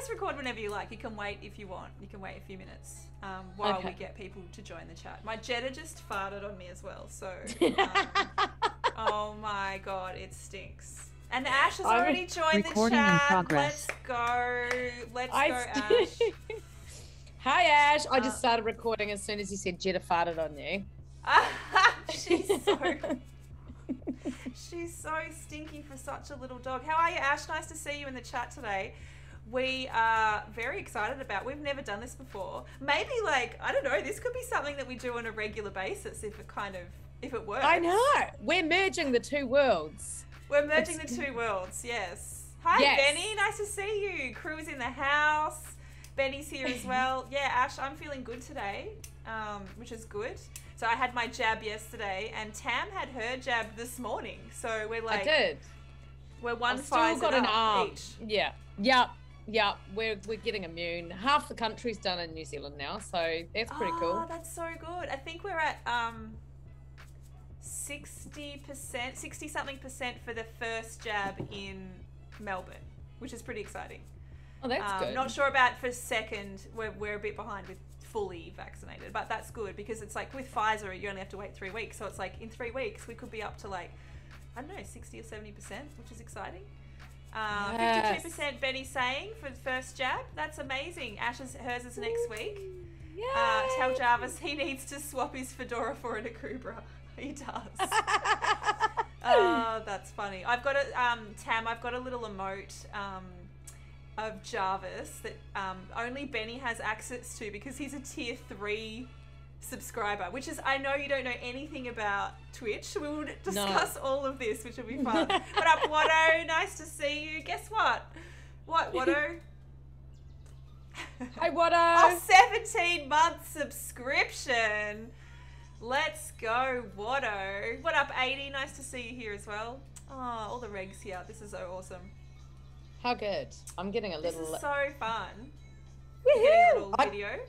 press record whenever you like. You can wait if you want. You can wait a few minutes while we get people to join the chat. My Jetta just farted on me as well, so oh my god, it stinks. And Ash has already joined the chat. Let's go. Let's go, Ash. Hi, Ash. I just started recording as soon as you said Jetta farted on you. She's so stinky for such a little dog. How are you, Ash? Nice to see you in the chat today. We are very excited about. We've never done this before. Maybe like, I don't know, this could be something that we do on a regular basis if it works. I know. We're merging the two worlds. We're merging the two worlds, yes. Hi, yes. Benny. Nice to see you. Crew is in the house. Benny's here as well. Yeah, Ash, I'm feeling good today, which is good. So I had my jab yesterday, and Tam had her jab this morning. So we're like, I did. We're one Pfizer got an arm each. Yeah. We're getting immune. Half the country's done in New Zealand now, so that's pretty cool. Oh, that's so good. I think we're at 60-something% for the first jab in Melbourne, which is pretty exciting. Oh, that's good. Not sure about for second. We're a bit behind with fully vaccinated, but that's good because it's like with Pfizer, you only have to wait 3 weeks. So it's like in 3 weeks, we could be up to like, I don't know, 60 or 70%, which is exciting. 52% Benny saying for the first jab. That's amazing. Hers is next week. Tell Jarvis he needs to swap his fedora for an Akubra. He does. Oh, that's funny. I've got a Tam. I've got a little emote of Jarvis that only Benny has access to because he's a tier 3 subscriber, which is, I know you don't know anything about Twitch. We will discuss all of this, which will be fun. What up, Watto? Nice to see you. Guess what? What, Watto? Hi, Watto. Oh, 17-month subscription. Let's go, Watto. What up, 80? Nice to see you here as well. Oh, all the regs here. This is so awesome. How good. I'm getting a little... This is so fun. Getting a little video.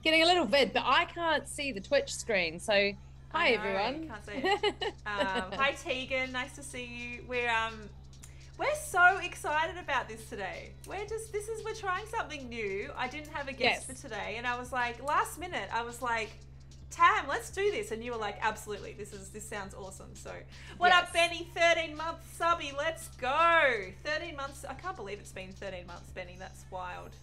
Getting a little vid, but I can't see the Twitch screen, so hi everyone. Can't see it. Hi Tegan, nice to see you. We're so excited about this today. We're trying something new. I didn't have a guest for today, and I was like, last minute, I was like, Tam, let's do this, and you were like, absolutely, this sounds awesome. So what up, Benny? 13-month subby, let's go. 13 months. I can't believe it's been 13 months, Benny. That's wild.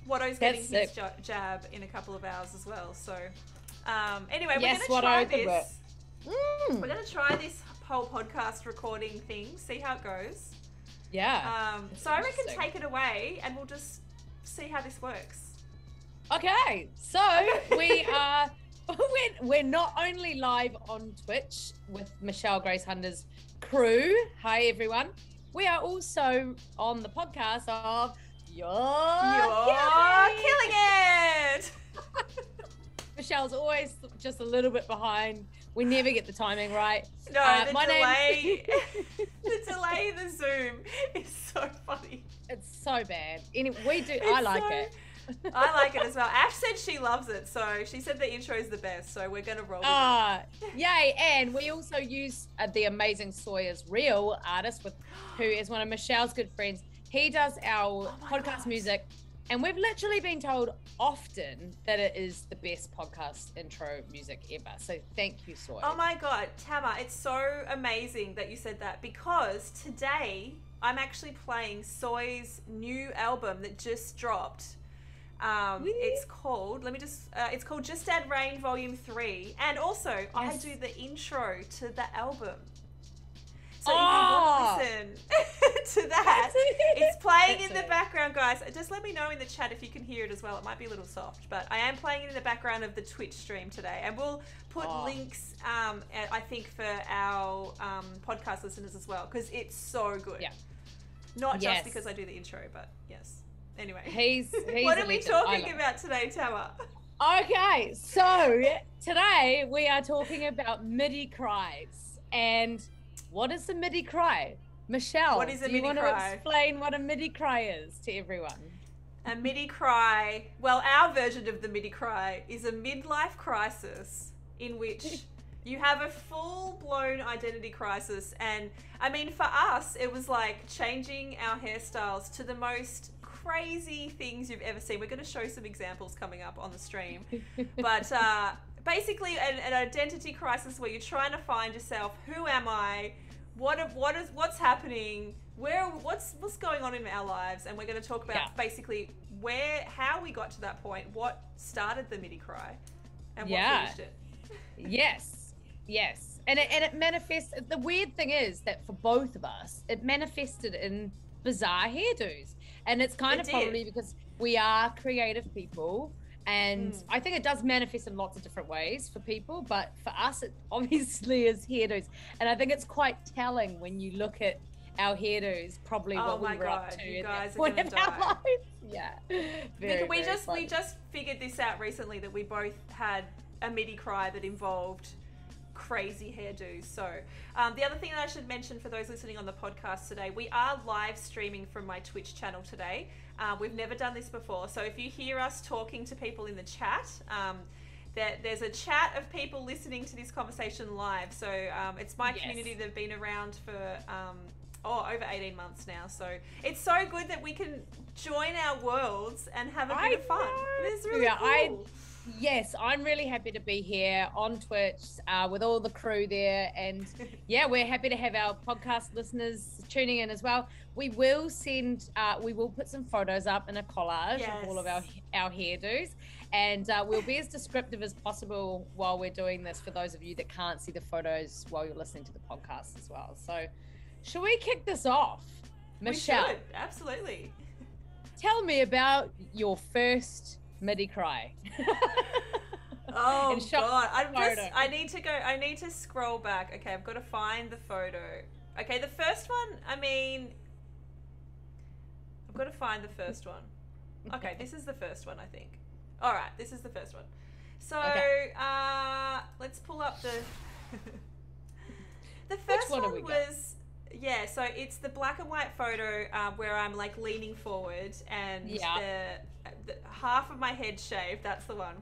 Watto's getting his jab in a couple of hours as well. So anyway, we're going to try this. We're going to try this whole podcast recording thing, see how it goes. Yeah. So I reckon take it away and we'll just see how this works. Okay. So we're not only live on Twitch with Michelle Grace Hunter's crew. Hi, everyone. We are also on the podcast of You're killing it! Michelle's always just a little bit behind. We never get the timing right. No, the delay in the Zoom is so funny. It's so bad. I like it. I like it as well. Ash said she loves it, so she said the intro is the best, so we're going to roll with it. Yay, and we also use the amazing Sawyer's Real artist, who is one of Michelle's good friends. He does our podcast music, and we've literally been told often that it is the best podcast intro music ever. So thank you, Sawyer. Oh my God, Tamma, it's so amazing that you said that because today I'm actually playing Soy's new album that just dropped. It's called, it's called Just Add Rain Volume 3. And also, I do the intro to the album. So if you want to listen to that, it's playing in the background, guys. Just let me know in the chat if you can hear it as well. It might be a little soft, but I am playing it in the background of the Twitch stream today. And we'll put links, I think, for our podcast listeners as well, because it's so good. Yeah. Not just because I do the intro, but yes. Anyway, he's what are we talking about today, Tamma? Okay, so today we are talking about MIDI cries. And what is a MIDI cry? Michelle, what is a MIDI cry? Do you want to explain what a MIDI cry is to everyone? A MIDI cry, well, our version of the MIDI cry is a midlife crisis in which you have a full-blown identity crisis. And I mean, for us, it was like changing our hairstyles to the most crazy things you've ever seen. We're going to show some examples coming up on the stream. But basically an identity crisis where you're trying to find yourself. Who am I? What's happening? What's going on in our lives? And we're going to talk about basically how we got to that point, what started the MIDI cry, and what finished it. Yes. And it manifests. The weird thing is that for both of us, it manifested in bizarre hairdos. And it's probably because we are creative people. And I think it does manifest in lots of different ways for people. But for us, it obviously is hairdos. And I think it's quite telling when you look at our hairdos, probably what we were up to. You guys are gonna die. Yeah. We just figured this out recently, that we both had a MIDI cry that involved crazy hairdos. So the other thing that I should mention for those listening on the podcast today, we are live streaming from my Twitch channel today. We've never done this before, so if you hear us talking to people in the chat, there's a chat of people listening to this conversation live. So it's my community that have been around for over 18 months now, so it's so good that we can join our worlds and have a bit of fun. It's really cool. Yes, I'm really happy to be here on Twitch with all the crew there. And yeah, we're happy to have our podcast listeners tuning in as well. We will put some photos up in a collage of all of our hairdos. And we'll be as descriptive as possible while we're doing this for those of you that can't see the photos while you're listening to the podcast as well. So should we kick this off? Michelle? We should, absolutely. Tell me about your first MIDI cry. Oh God, I need to scroll back. Okay, I've got to find the photo. Okay, the first one, I've got to find the first one. Okay, this is the first one, I think. All right, this is the first one. So, let's pull up the the first one was so it's the black and white photo where I'm like leaning forward and the half of my head shaved. That's the one.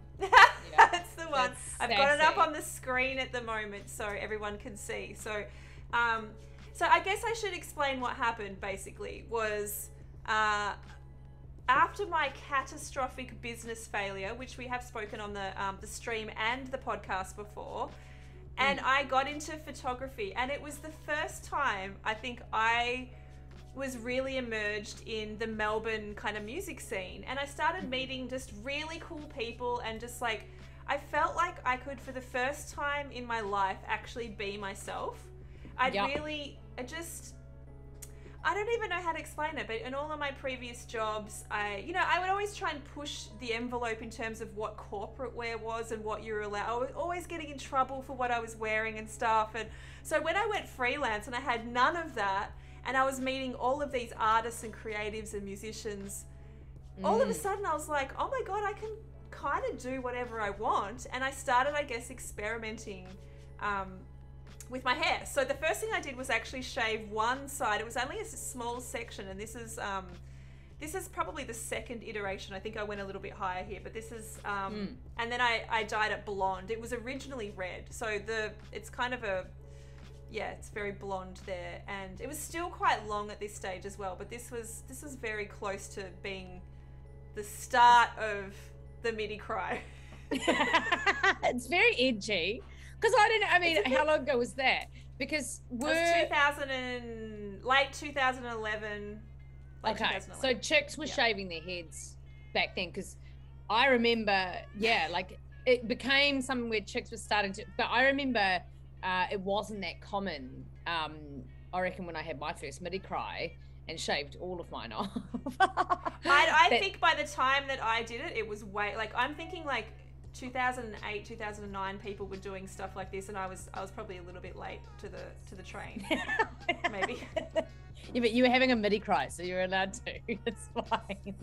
That's the one. I've got it up on the screen at the moment so everyone can see. So so I guess I should explain what happened. Basically was after my catastrophic business failure, which we have spoken on the stream and the podcast before, and I got into photography, and it was the first time I think I was really immersed in the Melbourne kind of music scene, and I started meeting just really cool people, and just like I felt like I could for the first time in my life actually be myself. I don't even know how to explain it, but in all of my previous jobs, I would always try and push the envelope in terms of what corporate wear was and what you were allowed. I was always getting in trouble for what I was wearing and stuff. And so when I went freelance and I had none of that, and I was meeting all of these artists and creatives and musicians, all of a sudden I was like, oh my God, I can kind of do whatever I want. And I started, I guess, experimenting with my hair. So the first thing I did was actually shave one side. It was only a small section, and this is probably the second iteration. I think I went a little bit higher here, but this is and then I dyed it blonde. It was originally red, so it's kind of it's very blonde there, and it was still quite long at this stage as well, but this was very close to being the start of the MIDI cry. It's very edgy. Because how long ago was that? Because it was late 2011. Okay, so chicks were shaving their heads back then. Because I remember, like it became something where chicks were starting to. But I remember it wasn't that common. I reckon when I had my first MIDI cry and shaved all of mine off. I think by the time that I did it, it was I'm thinking 2008, 2009, people were doing stuff like this, and I was probably a little bit late to the train. Maybe. Yeah, but you were having a MIDI cry, so you're allowed to. It's fine.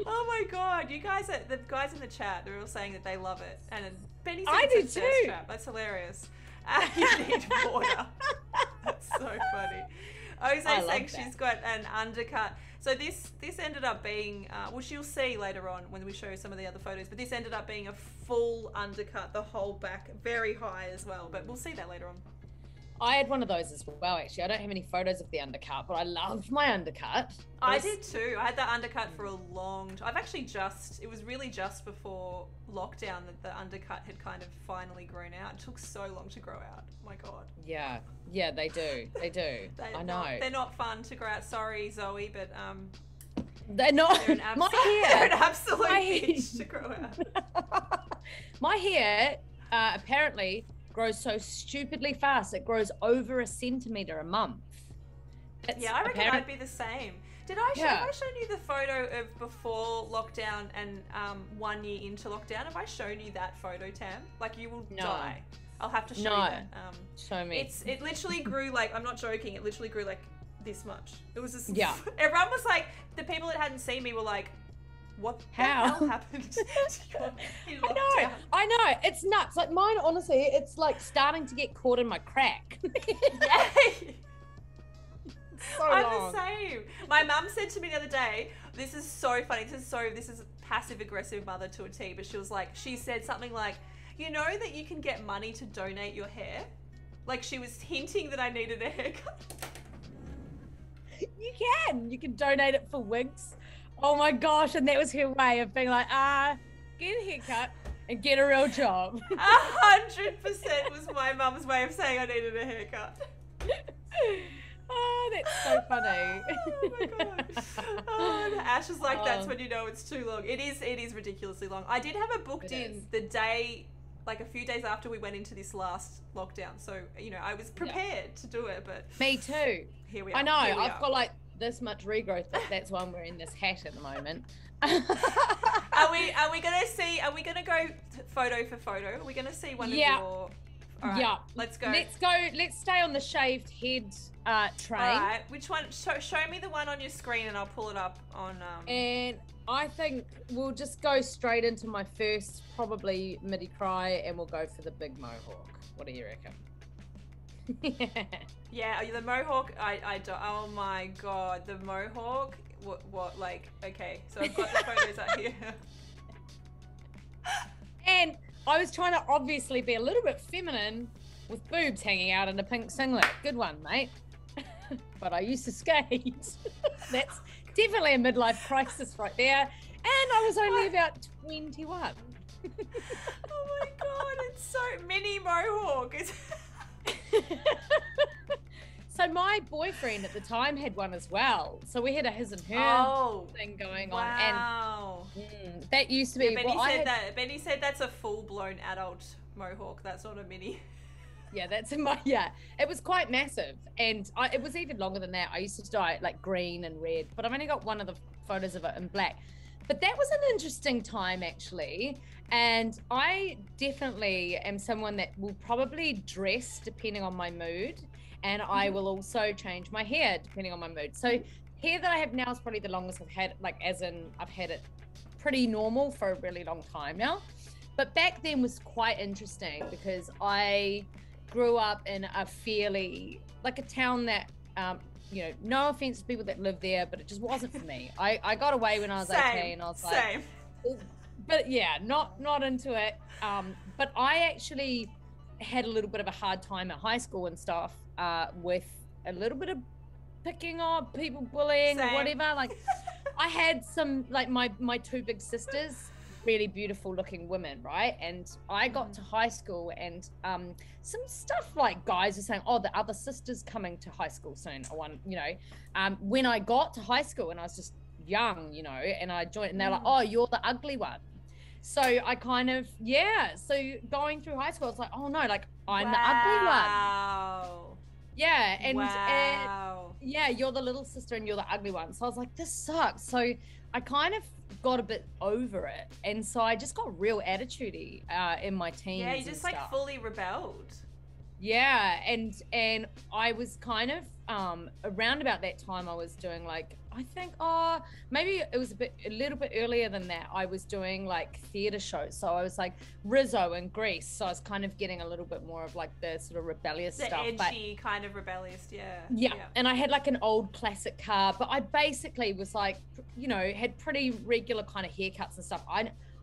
Oh my God, the guys in the chat, they're all saying that they love it, and Benny said I do it's a thirst trap. That's hilarious. You need water. That's so funny. Jose saying she's got an undercut. So this ended up being, which you'll see later on when we show some of the other photos, but this ended up being a full undercut, the whole back, very high as well. But we'll see that later on. I had one of those as well, actually. I don't have any photos of the undercut, but I loved my undercut. I did too. I had that undercut for a long time. I've actually it was really just before lockdown that the undercut had kind of finally grown out. It took so long to grow out. My God. Yeah, they do. I know. They're not fun to grow out. Sorry, Zoe, but they're not. They're an they're an absolute bitch to grow out. My hair apparently grows so stupidly fast. It grows over 1 centimeter a month. Yeah, I reckon I'd be the same. Have I shown you the photo of before lockdown and 1 year into lockdown? Have I shown you that photo, Tam? Like, you will die. I'll have to show you that. Show me. It literally grew like, I'm not joking, it literally grew like this much. It was just, everyone was like, the people that hadn't seen me were like, what the hell happened? I know. It's nuts. Like mine, honestly, it's like starting to get caught in my crack. Yay! I'm long. the same. My mum said to me the other day, this is so funny. This is passive aggressive mother to a T, but she said something like, you know that you can get money to donate your hair? Like she was hinting that I needed a haircut. You can donate it for wigs. Oh my gosh, and that was her way of being like, get a haircut and get a real job. 100% was my mum's way of saying I needed a haircut. Oh, that's so funny. Oh my God. Oh, Ash is like, that's when you know it's too long. It is ridiculously long. I did have it booked in the day, like a few days after we went into this last lockdown. So, you know, I was prepared to do it, but... Me too. Here we are. I know, I've got like this much regrowth, but that's why I'm wearing this hat at the moment. Are we gonna go photo for photo? Are we gonna see one of your... All right, let's go. Let's stay on the shaved head train. All right, which one? Show me the one on your screen and I'll pull it up on... And I think we'll just go straight into my first, probably midi cry, and we'll go for the big mohawk. What do you reckon? Yeah, the mohawk, I don't, oh my God, the mohawk, what, like, okay, so I've got the photos out here. And I was trying to obviously be a little bit feminine with boobs hanging out in a pink singlet. Good one, mate. But I used to skate. That's definitely a midlife crisis right there. And I was only about 21. Oh my God, it's so mini mohawk. So my boyfriend at the time had one as well. So we had a his and her thing going on. And that used to be... Yeah, Benny said that's a full-blown adult mohawk. That's not a mini. Yeah, it was quite massive. And it was even longer than that. I used to dye it like green and red, but I've only got one of the photos of it in black. But that was an interesting time, actually. And I definitely am someone that will probably dress depending on my mood. And I will also change my hair depending on my mood. So hair that I have now is probably the longest I've had, like as in I've had it pretty normal for a really long time now. But back then was quite interesting because I grew up in a fairly, like a town that, you know, no offense to people that live there, but it just wasn't for me. I got away when I was 18. I was like, but yeah, not into it. But I actually had a little bit of a hard time at high school and stuff with a little bit of picking on people, bullying or whatever. Like I had some, like my two big sisters, really beautiful looking women, right? And I got to high school and some stuff like guys are saying, oh, the other sister's coming to high school soon. When I got to high school and I was just young, you know, and I joined and they're like, oh, you're the ugly one. So I kind of, so going through high school, I was like, oh no, like I'm the ugly one. Yeah. And you're the little sister and you're the ugly one. So I was like, this sucks. So I kind of got a bit over it. And so I just got real attitude-y in my teens. Yeah, you just like fully rebelled. Yeah. And I was kind of, around about that time I was doing like, I think, maybe it was a little bit earlier than that. I was doing like theater shows. So I was like Rizzo and Grease. So I was kind of getting a little bit more of like the sort of rebellious stuff. The edgy kind of rebellious, yeah. And I had like an old classic car, but I basically was like, you know, had pretty regular kind of haircuts and stuff.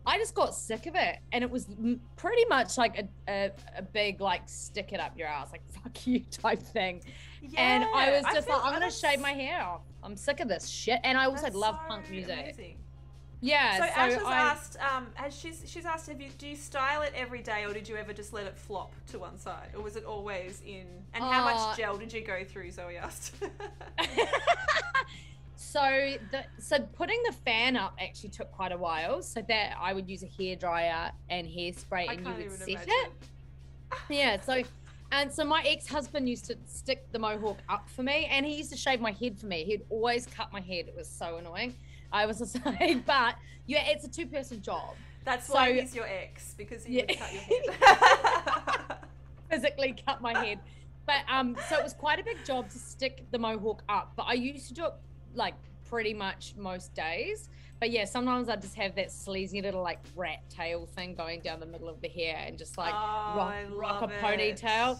I just got sick of it, and it was pretty much like a big like stick it up your ass, like fuck you type thing. Yeah, And I was just like, I'm gonna shave my hair off. I'm sick of this shit. And I also love punk music. Amazing. Yeah. So Ash has asked, she's asked, do you style it every day, or did you ever just let it flop to one side, or was it always in? And how much gel did you go through? Zoe asked. So putting the fan up actually took quite a while. So that I would use a hairdryer and hairspray, and you would set it. Yeah. So my ex-husband used to stick the mohawk up for me, and he used to shave my head for me. He'd always cut my head. It was so annoying. I was just like, but yeah, it's a 2-person job. That's why he's your ex, because he would cut your head. Physically cut my head. But so it was quite a big job to stick the mohawk up. But I used to do it like pretty much most days. But yeah, sometimes I just have that sleazy little like rat tail thing going down the middle of the hair, and just like rock a ponytail.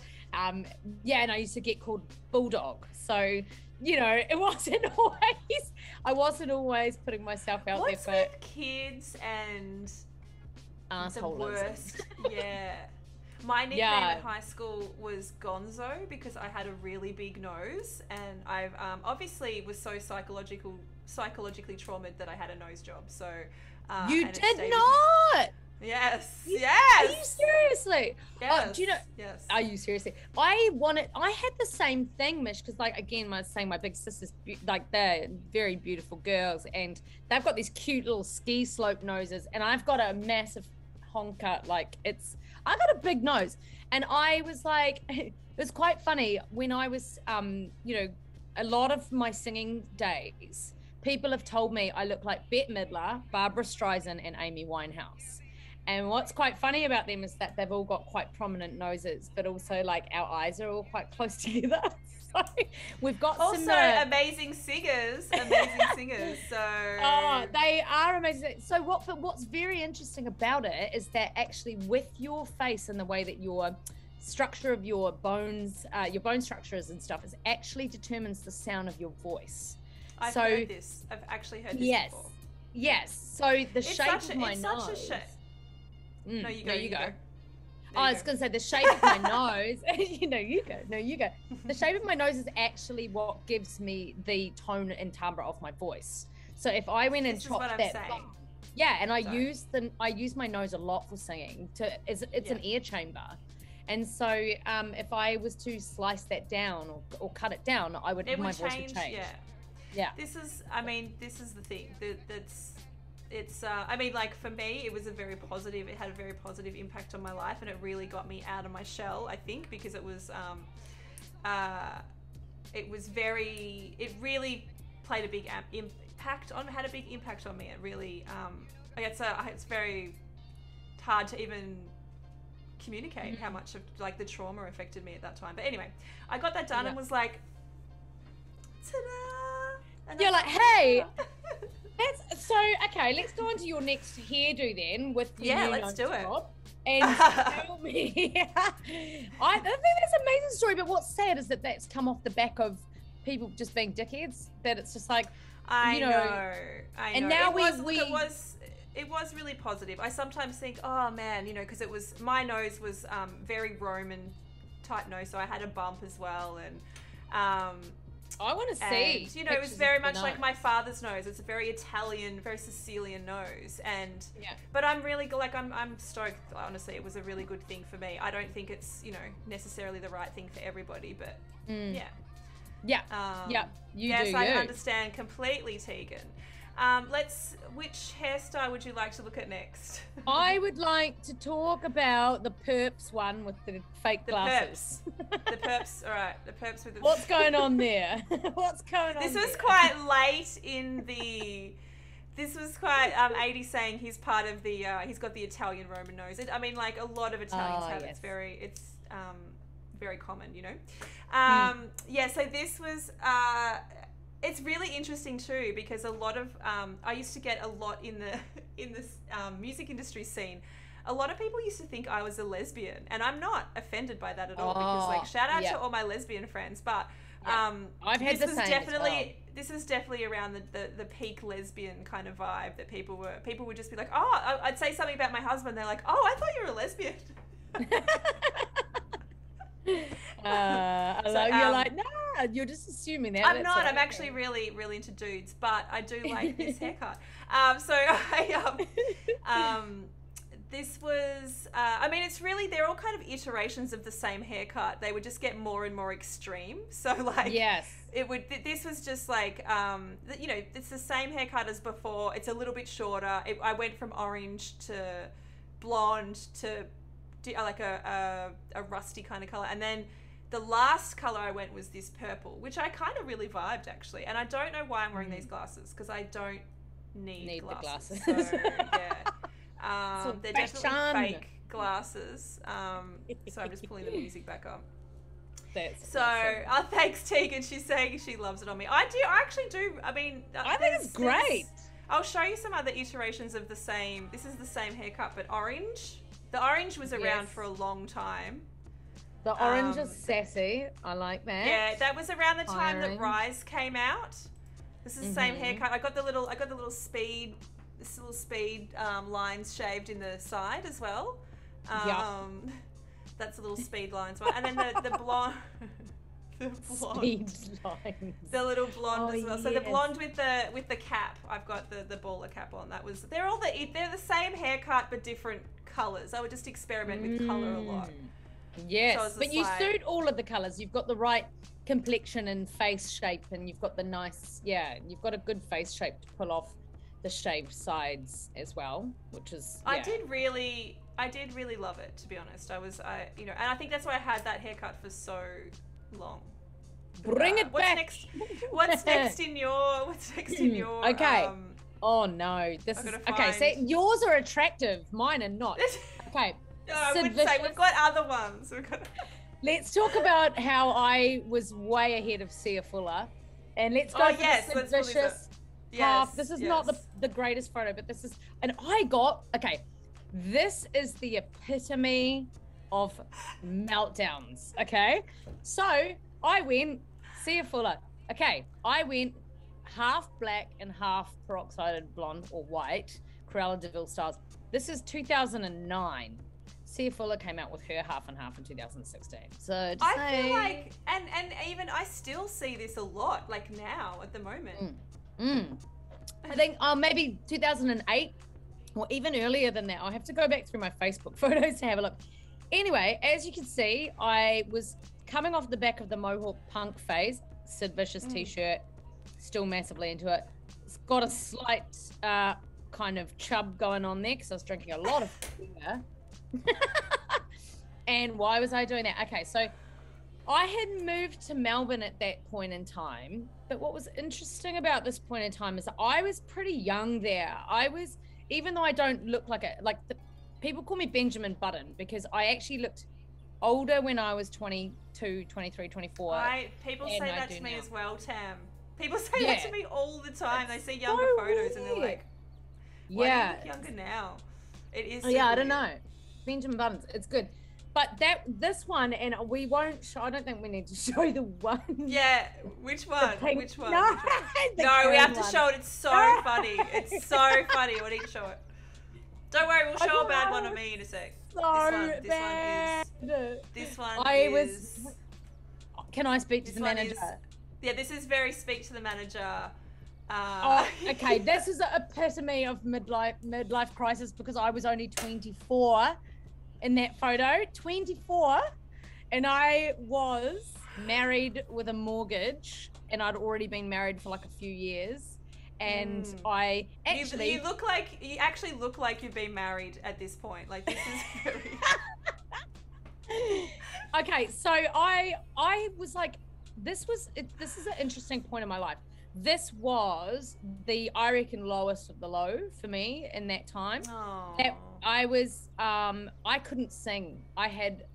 Yeah, and I used to get called Bulldog. So, you know, it wasn't always, I wasn't always putting myself out there for with kids and asshole the worst. Yeah. My nickname at high school was Gonzo, because I had a really big nose, and I've obviously was so psychologically traumatized that I had a nose job. So you did not. Yes. Are you seriously? Yes. Oh, do you know? Yes. Are you seriously? I had the same thing, Mish, because like again, I was saying my big sisters, like they're very beautiful girls, and they've got these cute little ski slope noses, and I've got a massive honker. Like I got a big nose, and I was like, it was quite funny when I was, you know, a lot of my singing days, people have told me I look like Bette Midler, Barbara Streisand, and Amy Winehouse. And what's quite funny about them is that they've all got quite prominent noses, but also like our eyes are all quite close together. So we've got also some amazing singers. So they are amazing. So what's very interesting about it is that actually with your face and the way that your structure of your bones, your bone structures and stuff, is actually determines the sound of your voice. I've heard this. I've actually heard this before. Yes. So the shape of my nose. Such a shape. No, you go. I was going to say the shape of my nose. You go. The shape of my nose is actually what gives me the tone and timbre of my voice. So if I went and chopped that, and I use my nose a lot for singing. It's an air chamber, and so if I was to slice that down or cut it down, my voice would change. Yeah. This is the thing it's like for me it had a very positive impact on my life, and it really got me out of my shell, I think, because it really played a big impact on me. It really it's very hard to even communicate how much of like the trauma affected me at that time. But anyway, I got that done and was like, ta-da! And you're like, hey, okay, let's go on to your next hairdo then with your new let's do it. And tell me, I think that's an amazing story, but what's sad is that that's come off the back of people just being dickheads, that it's just like, I know. And now it was really positive. I sometimes think, oh man, because my nose was very Roman type nose, so I had a bump as well, and I want to see. And, it was very much like my father's nose. It's a very Italian, very Sicilian nose, and but I'm really I'm stoked. Honestly, it was a really good thing for me. I don't think it's necessarily the right thing for everybody, but you yes, I understand completely, Tegan. Which hairstyle would you like to look at next? I would like to talk about the perps one with the fake glasses. The perps, all right. The perps with the... What's going on there? This was quite late in the... This was quite 80 saying he's part of the... he's got the Italian Roman nose. A lot of Italians have it. It's very common, Yeah, so this was... it's really interesting too, because a lot of I used to get a lot in this music industry scene. A lot of people used to think I was a lesbian, and I'm not offended by that at all, because shout out to all my lesbian friends. But I've had the same. this is definitely around the peak lesbian kind of vibe that people would just be like, oh, I'd say something about my husband. They're like, oh, I thought you were a lesbian. You're like, nah, you're just assuming that. I'm not. I'm actually really, really into dudes, but I do like this haircut. This was, I mean, it's really, they're all kind of iterations of the same haircut. They would just get more and more extreme. So like, yes, this was just like, you know, it's the same haircut as before. It's a little bit shorter. I went from orange to blonde to like a rusty kind of color. And then the last color I went was this purple, which I kind of really vibed actually. And I don't know why I'm wearing these glasses, because I don't need glasses. The glasses. So, yeah. They're definitely fake glasses. So I'm just pulling the music back up. That's so awesome. Thanks Tegan. She's saying she loves it on me. I actually do. I mean, I think it's great. I'll show you some other iterations of the same. This is the same haircut, but orange. The orange was around for a long time. The orange is sassy. I like that. Yeah, that was around the time that Rise came out. This is the same haircut. I got the little speed. This little speed lines shaved in the side as well. That's the little speed lines one. And then the blonde. The blonde. Speed lines. The little blonde as well. So the blonde with the cap. I've got the baller cap on. They're the same haircut but different colours. I would just experiment with colour a lot. Yes, so but you suit all of the colours. You've got the right complexion and face shape, and you've got the nice, you've got a good face shape to pull off the shaved sides as well, which is. I did really love it, to be honest. And I think that's why I had that haircut for so long. Bring it back. What's next in your? Okay. Oh no, this is okay. So yours are attractive, mine are not. Okay. No, I would say we've got other ones. Let's talk about how I was way ahead of Sia Fuller, and let's go for the Sid Vicious half. This is not the greatest photo, but this is, and I got this is the epitome of meltdowns. Okay, so I went Sia Fuller. Okay, I went half black and half peroxided blonde or white, Cruella de Vil styles. This is 2009. Sia Fuller came out with her half and half in 2016. So I feel like, and even I still see this a lot, like now at the moment. I think maybe 2008 or even earlier than that. I'll have to go back through my Facebook photos to have a look. Anyway, as you can see, I was coming off the back of the Mohawk punk phase. Sid Vicious t-shirt, still massively into it. It's got a slight kind of chub going on there because I was drinking a lot of beer. And why was I doing that? Okay, so I had moved to Melbourne at that point in time, but what was interesting about this point in time is I was pretty young there. Even though I don't look like people call me Benjamin Button because I actually looked older when I was 22, 23, 24. People say that to me as well, Tam. People say that to me all the time. They see younger photos and they're like, why do you look younger now? It is. I don't know. Benjamin Buttons, it's good. But this one, and we won't show, I don't think we need to show the one. Yeah, which one? Which one? No, no, we have to show it. It's so funny. It's so funny. We need to show it. Don't worry, we'll show a bad one of me in a sec. So bad. This one is. Can I speak to the manager? This is very speak to the manager. Okay. This is an epitome of midlife crisis because I was only 24 in that photo. 24, and I was married with a mortgage, and I'd already been married for like a few years. And I actually you actually look like you've been married at this point. Like this is very. Okay, so I was like, this is an interesting point in my life. This was I reckon lowest of the low for me in that time. That I was I couldn't sing. I had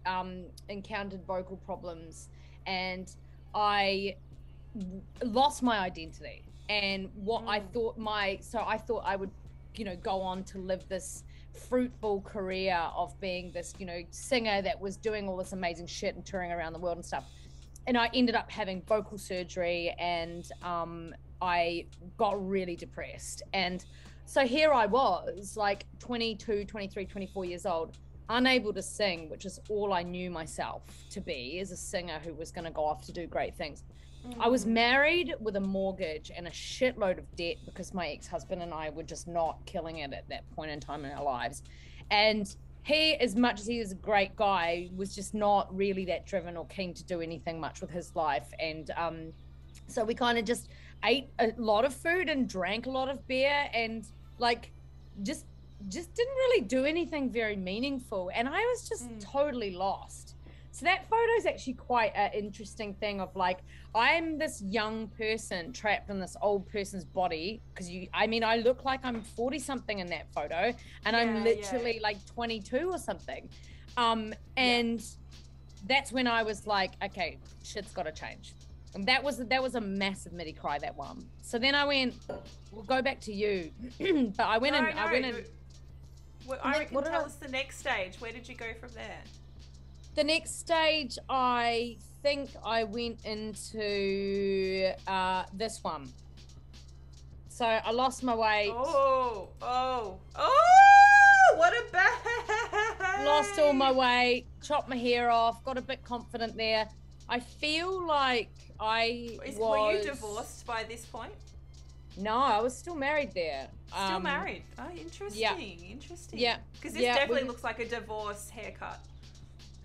encountered vocal problems, and I lost my identity. And what I thought I thought I would, go on to live this fruitful career of being this, singer that was doing all this amazing shit and touring around the world and stuff. And I ended up having vocal surgery, and I got really depressed. And so here I was, like 22, 23, 24 years old, unable to sing, which is all I knew myself to be, as a singer who was going to go off to do great things. I was married with a mortgage and a shitload of debt because my ex-husband and I were just not killing it at that point in time in our lives. And he, as much as he is a great guy, was just not really that driven or keen to do anything much with his life. And so we kind of just ate a lot of food and drank a lot of beer and like just didn't really do anything very meaningful. And I was just totally lost. So that photo is actually quite an interesting thing of like, I'm this young person trapped in this old person's body, because I look like I'm 40 something in that photo, and I'm literally like 22 or something. And that's when I was like, okay, shit's got to change. And that was a massive MIDI cry, that one. So then I went, we'll go back to you. But I went in. Well, I reckon tell us the next stage. Where did you go from there? The next stage, I think I went into this one. So I lost my weight. Oh, what a bag! Lost all my weight, chopped my hair off, got a bit confident there. I feel like Were you divorced by this point? No, I was still married there. Still married? Oh, interesting. Yeah. Interesting. Yeah. Because this definitely looks like a divorce haircut.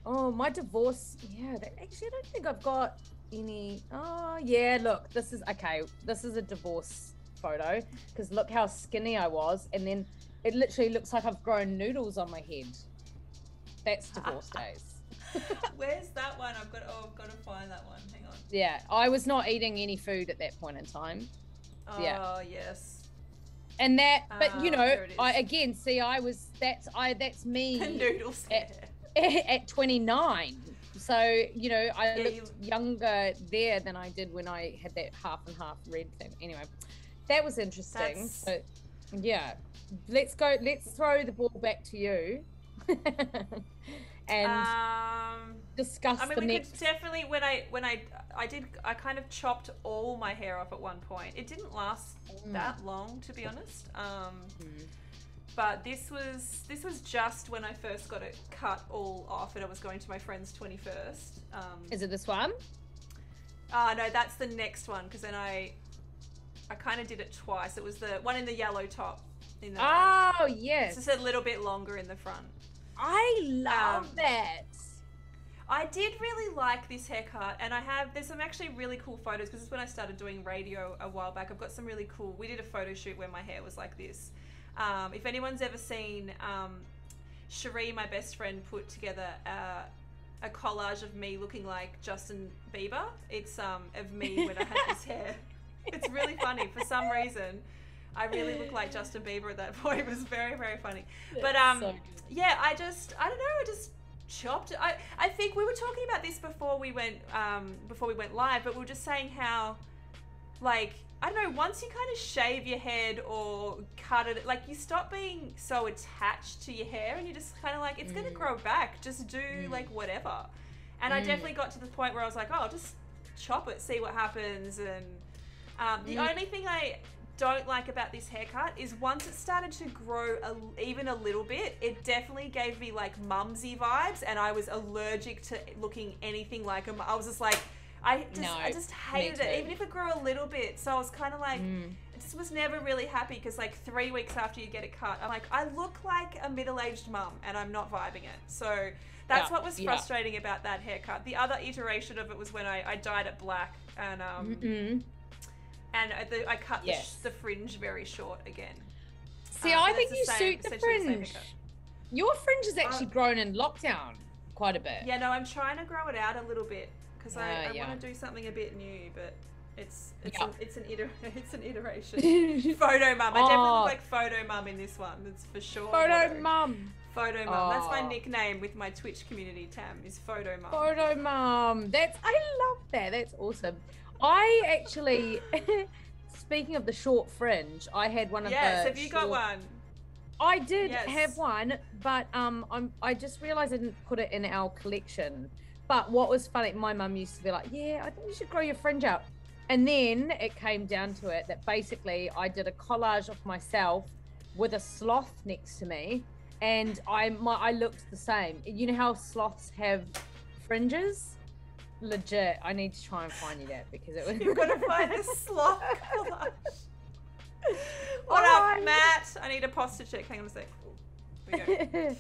Oh, my divorce. Yeah, actually, I don't think I've got any. Oh, yeah, look, this is a divorce photo, because look how skinny I was. And then it literally looks like I've grown noodles on my head. That's divorce days. Where's that one? I've got to find that one. Hang on. Yeah, I was not eating any food at that point in time. Oh, yeah. Yes. And that, but that's me. The noodles at 29. So, I looked younger there than I did when I had that half and half red thing. Anyway, that was interesting. So, yeah, let's throw the ball back to you. And discuss the next. Could definitely, when I kind of chopped all my hair off at one point. It didn't last that long, to be honest. But this was just when I first got it cut all off, and I was going to my friend's 21st. Is it this one? No, that's the next one, because then I kind of did it twice. It was the one in the yellow top. Yes. It's just a little bit longer in the front. I love that. I did really like this haircut, and there's some actually really cool photos, because it's when I started doing radio a while back. I've got some really cool, we did a photo shoot where my hair was like this. If anyone's ever seen, Cherie, my best friend, put together a collage of me looking like Justin Bieber. It's of me when I had this hair. It's really funny. For some reason, I really look like Justin Bieber at that point. It was very, very funny. But yeah, I don't know, I just chopped it. I think we were talking about this before we went live, but we were just saying how, like, I don't know, once you kind of shave your head or cut it, like, you stop being so attached to your hair, and you just kind of like, it's gonna grow back, just do like whatever. And I definitely got to the point where I was like, oh, I'll just chop it, see what happens. And the only thing I don't like about this haircut is once it started to grow even a little bit, it definitely gave me like mumsy vibes, and I was allergic to looking anything like I was just like, I just hated it, even if it grew a little bit. So I was kind of like, I just was never really happy, because like 3 weeks after you get it cut, I'm like, I look like a middle-aged mum, and I'm not vibing it. So that's what was frustrating about that haircut. The other iteration of it was when I dyed it black, and and I cut the fringe very short again. See, I think you suit the fringe. Your fringe has actually grown in lockdown quite a bit. Yeah, no, I'm trying to grow it out a little bit, because I want to do something a bit new, but it's an iteration. Photo mum. I definitely look like photo mum in this one. That's for sure. Photo mum. Photo mum. That's my nickname with my Twitch community, Tam, is photo mum. Photo mum. I love that. That's awesome. I actually, speaking of the short fringe, I had one of the. Yes, have you got one? I did have one, but I just realised I didn't put it in our collection. But what was funny, my mum used to be like, "Yeah, I think you should grow your fringe out." And then it came down to it that basically I did a collage of myself with a sloth next to me, and I looked the same. You know how sloths have fringes? Legit, I need to try and find you that because it was. You've got to find the sloth collage. What up, Matt? I need a posture check. Hang on a sec. Here we go.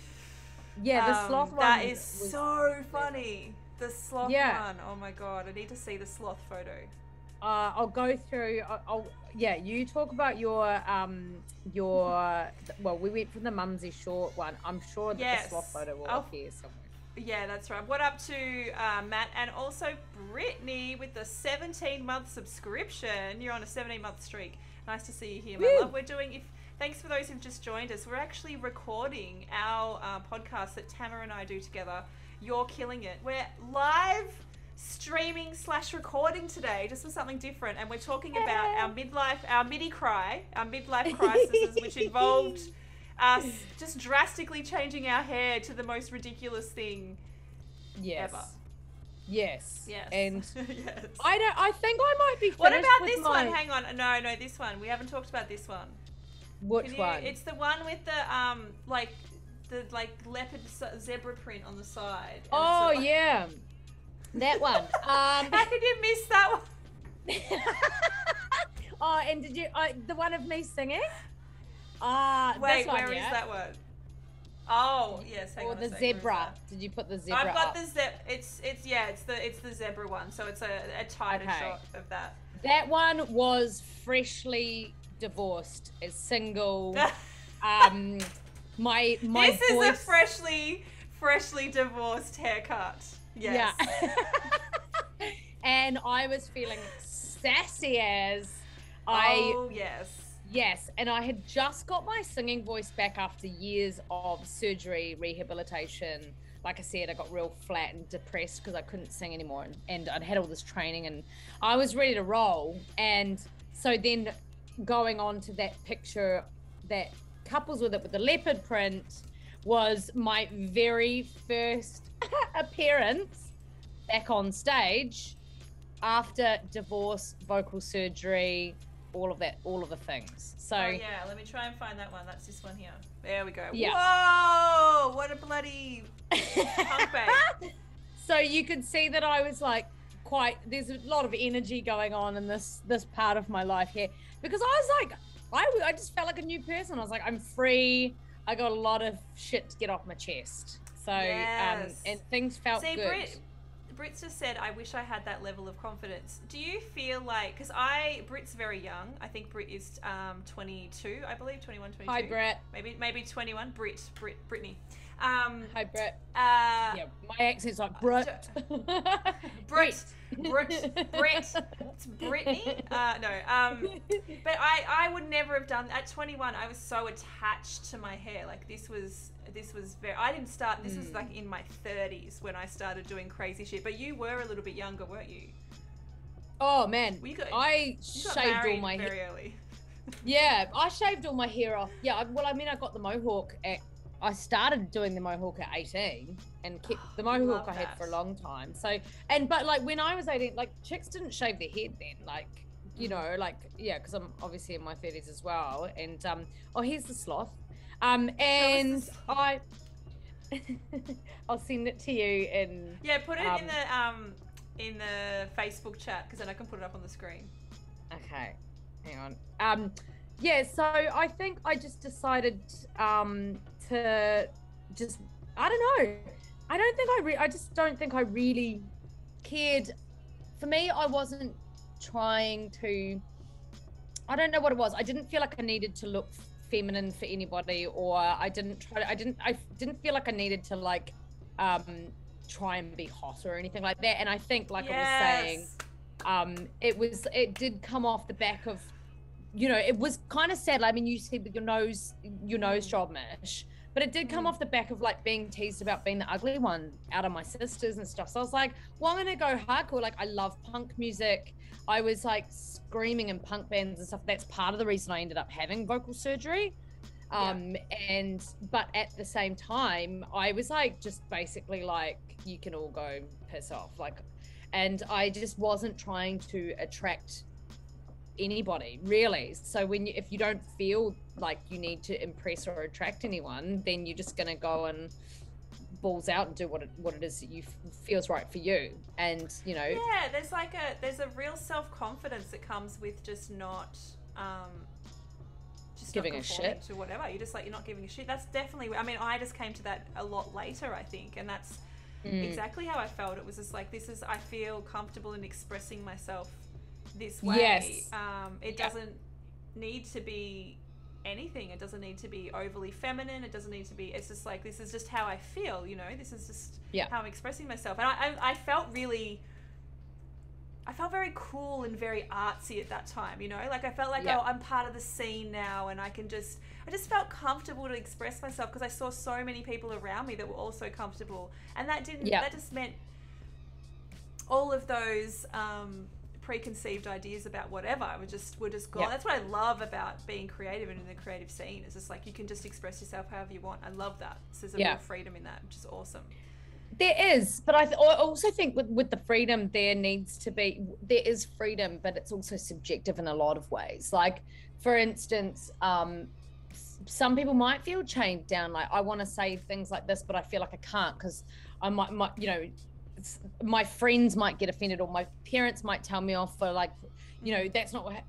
Yeah, the sloth one. That is so funny. The sloth one. Oh my god, I need to see the sloth photo. I'll go through. You talk about your. Well, we went for the mumsy short one. I'm sure that the sloth photo will appear somewhere. Yeah, that's right. What up to Matt and also Brittany with the 17-month subscription. You're on a 17-month streak. Nice to see you here, my love. We're doing, thanks for those who've just joined us. We're actually recording our podcast that Tamma and I do together. You're killing it. We're live streaming / recording today, just for something different. And we're talking about our midlife crises, which involved us just drastically changing our hair to the most ridiculous thing ever. Yes. And yes. I think I might be finished. What about this one? Hang on. No, this one. We haven't talked about this one. Which one? It's the one with the leopard zebra print on the side. Oh yeah. That one. How could you miss that one? Oh, and did you the one of me singing? Wait, where is that one? Oh, yes. Hang on the zebra. Did you put the zebra? I've got the It's the zebra one. So it's a tighter shot of that. That one was freshly divorced, as single. My This voice... is a freshly divorced haircut. Yes. Yeah. And I was feeling sassy as Yes, and I had just got my singing voice back after years of surgery, rehabilitation. Like I said, I got real flat and depressed because I couldn't sing anymore, and I'd had all this training and I was ready to roll. And so then going on to that picture that couples with it with the leopard print was my very first appearance back on stage after divorce, vocal surgery, all of the things. So yeah, let me try and find that one. That's this one here. There we go. Yeah. Whoa, what a bloody punk babe. So you could see that I was like there's a lot of energy going on in this part of my life here, because I was like I just felt like a new person. I was like, I'm free. I got a lot of shit to get off my chest. So and things felt good. Brit's just said, I wish I had that level of confidence. Do you feel like, because Brit's very young. I think Brit is 22, I believe, 21, 22. Hi, Brit. Maybe 21. Brittany. Hi, Brit. Yeah, my accent's like Brit. Brit. It's Brittany. No. But I would never have done, at 21, I was so attached to my hair. Like this was very, I didn't start, this was like in my 30s when I started doing crazy shit. But you were a little bit younger, weren't you? Oh man, I shaved all my hair very early. Yeah, I shaved all my hair off. Yeah, well, I mean, I got the mohawk I started doing the mohawk at 18 and kept the mohawk I had for a long time. So, but like when I was 18, like chicks didn't shave their head then, like, you know, like, yeah, because I'm obviously in my 30s as well. And, here's the sloth. And I'll send it to you in. Yeah, put it in the Facebook chat, because then I can put it up on the screen. Okay, hang on. Yeah, so I think I just decided to just, I don't know. I just don't think I really cared. For me, I wasn't trying to, I don't know what it was. I didn't feel like I needed to look feminine for anybody, or I didn't feel like I needed to like try and be hot or anything like that. And I think, like I was saying, it did come off the back of, you know, it was kind of sad. I mean, you see with your nose job-ish, but it did come off the back of like being teased about being the ugly one out of my sisters and stuff. So I was like, well, I'm gonna go hardcore. Like, I love punk music. I was like screaming in punk bands and stuff. That's part of the reason I ended up having vocal surgery. But at the same time, I was like, just basically like, you can all go piss off. Like, and I just wasn't trying to attract anybody really. So if you don't feel like you need to impress or attract anyone, then you're just going to go and balls out and do what it is that you feels right for you. And yeah, there's a real self-confidence that comes with just not giving a shit to whatever. You're just like, you're not giving a shit. That's definitely, I mean, I just came to that a lot later, I think, and that's exactly how I felt. It was just like, I feel comfortable in expressing myself this way. Yes. It doesn't need to be anything. It doesn't need to be overly feminine. It doesn't need to be, it's just like, this is just how I feel, this is just how I'm expressing myself. And I felt very cool and very artsy at that time, like I felt like, oh, I'm part of the scene now, and I just felt comfortable to express myself because I saw so many people around me that were also comfortable, and that just meant all of those preconceived ideas about whatever were just gone. That's what I love about being creative and in the creative scene. It's just like, you can just express yourself however you want. I love that. So there's a real freedom in that, which is awesome. There is, but I also think with the freedom, there is freedom, but it's also subjective in a lot of ways. Like, for instance, some people might feel chained down. Like, I want to say things like this, but I feel like I can't because I might my friends might get offended, or my parents might tell me off for like, that's not what,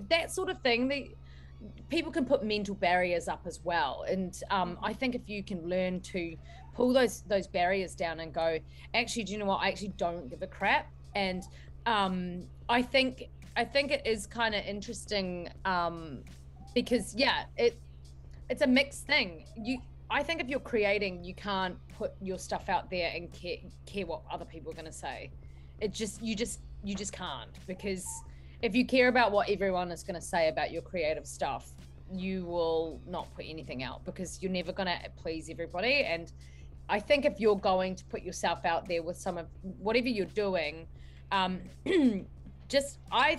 that sort of thing. People can put mental barriers up as well. And I think if you can learn to pull those barriers down and go, actually, do you know what? I actually don't give a crap. And I think it is kind of interesting because it's a mixed thing. I think if you're creating, you can't put your stuff out there and care what other people are going to say. You just can't, because if you care about what everyone is going to say about your creative stuff, you will not put anything out, because you're never going to please everybody. And I think if you're going to put yourself out there with some of whatever you're doing, I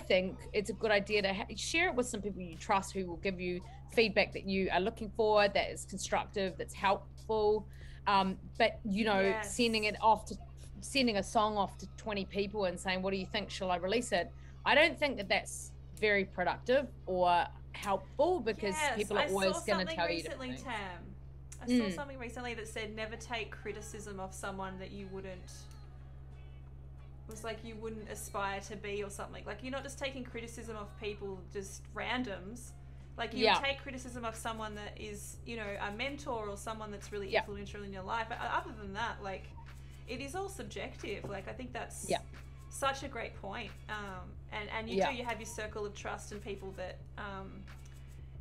think it's a good idea to share it with some people you trust, who will give you feedback that you are looking for, that is constructive, that's helpful. But sending a song off to 20 people and saying, what do you think? Shall I release it? I don't think that that's very productive or helpful, because people are always going to tell you different things. I saw something recently that said, never take criticism of someone that you wouldn't aspire to be, or something. Like, you're not just taking criticism of people, just randoms. Like, you take criticism of someone that is, a mentor, or someone that's really influential in your life. But other than that, like, it is all subjective. Like, I think that's such a great point. And you have your circle of trust and people that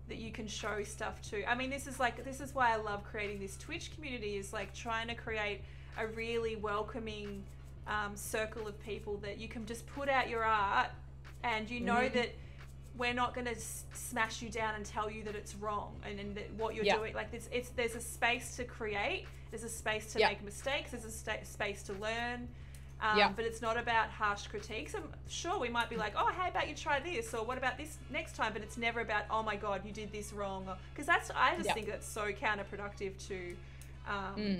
that you can show stuff to. I mean, this is why I love creating this Twitch community, is like trying to create a really welcoming circle of people that you can just put out your art, and that we're not going to smash you down and tell you that it's wrong and that what you're doing. Like, there's a space to create, there's a space to make mistakes, there's a space to learn. But it's not about harsh critiques. I'm sure we might be like, oh, how about you try this, or what about this next time? But it's never about, oh my God, you did this wrong, because I just think that's so counterproductive to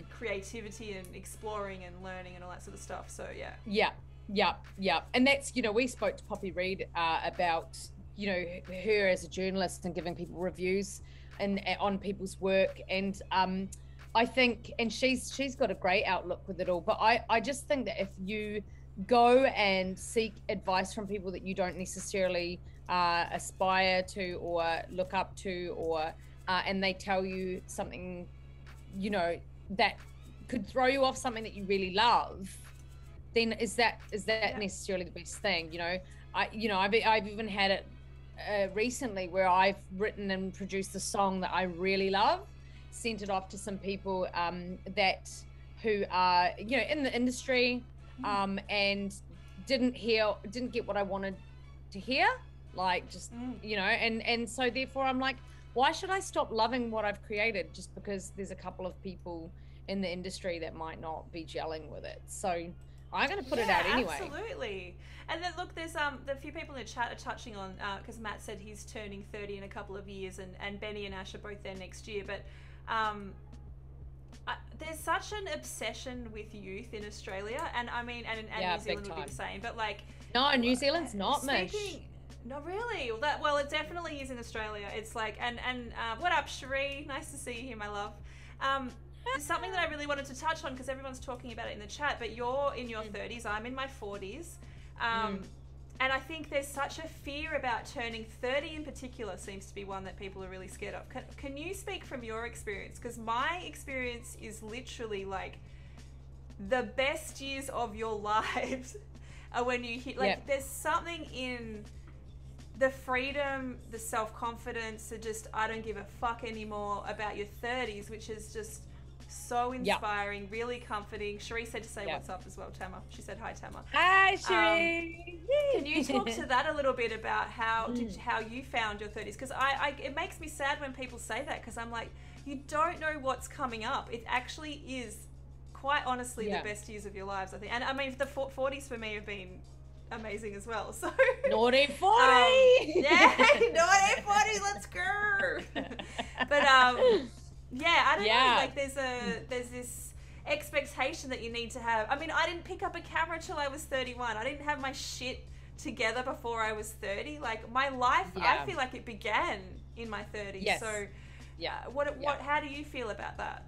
creativity and exploring and learning and all that sort of stuff. So and that's, we spoke to Poppy Reid about her as a journalist and giving people reviews and on people's work, and I think, and she's got a great outlook with it all. But I just think that if you go and seek advice from people that you don't necessarily aspire to or look up to, or and they tell you something, that could throw you off something that you really love, then is that necessarily the best thing? I've even had it recently where I've written and produced a song that I really love, sent it off to some people who are in the industry, and didn't get what I wanted to hear, like just and so therefore I'm like, why should I stop loving what I've created just because there's a couple of people in the industry that might not be gelling with it? So I'm going to put it out anyway. Absolutely. And then look, there's a few people in the chat are touching on, because Matt said he's turning 30 in a couple of years, and Benny and Ash are both there next year. But there's such an obsession with youth in Australia, and I mean, and New Zealand would be the same. But like, no, New Zealand's not, Mish. No, really. Well, it definitely is in Australia. It's like, and what up, Cherie? Nice to see you here, my love. There's something that I really wanted to touch on because everyone's talking about it in the chat. But you're in your 30s. I'm in my 40s. And I think there's such a fear about turning 30 in particular seems to be one that people are really scared of. Can you speak from your experience? Because my experience is literally like the best years of your lives are when you hit, like, there's something in the freedom, the self-confidence, the just, I don't give a fuck anymore about your 30s, which is just so inspiring, really comforting. Cherie said to say what's up as well, Tamma. She said hi, Tamma. Hi, Cherie. Can you talk to that a little bit about how you found your 30s? Because it makes me sad when people say that, because I'm like, you don't know what's coming up. It actually is, quite honestly, the best years of your lives, I think. And I mean, the 40s for me have been amazing as well. So naughty 40. Naughty 40, let's go. But yeah, I don't know, like there's this expectation that you need to have. I mean, I didn't pick up a camera till I was 31. I didn't have my shit together before I was 30. Like, my life, I feel like it began in my 30s. Yes. So how do you feel about that?